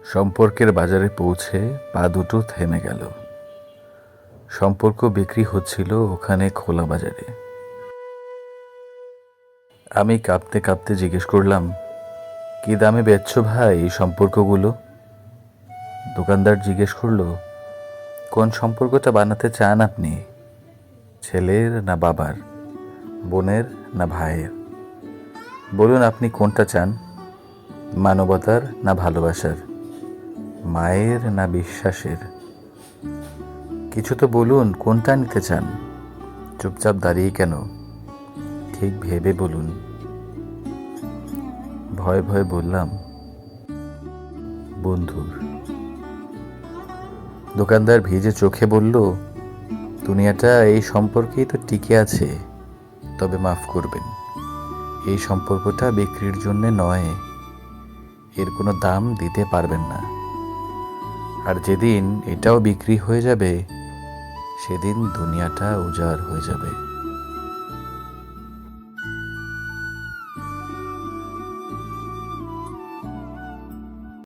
সম্পর্কের বাজারে পৌঁছে পা দুটো থেমে গেল। সম্পর্ক বিক্রি হচ্ছিল ওখানে খোলা বাজারে। আমি কাঁপতে কাঁপতে জিজ্ঞেস করলাম, কি দামে বেচছো ভাই এই সম্পর্কগুলো? দোকানদার জিজ্ঞেস করলো, কোন সম্পর্কটা বানাতে চান আপনি? ছেলের না বাবার, বোনের না ভাইয়ের? বলুন আপনি কোনটা চান, মানবতার না ভালোবাসার, মায়ের না বিশ্বাসের? কিছু তো বলুন, কোনটা নিতে চান? চুপচাপ দাঁড়িয়ে কেন? ঠিক ভেবে বলুন। ভয়ে ভয়ে বললাম, বন্ধুর। দোকানদার ভিজে চোখে বলল, দুনিয়াটা এই সম্পর্কেই তো টিকে আছে। তবে মাফ করবেন, এই সম্পর্কটা বিক্রির জন্য নয়। এর কোনো দাম দিতে পারবেন না। আর যেদিন এটাও বিক্রি হয়ে যাবে, সেদিন দুনিয়াটা উজাড় হয়ে যাবে।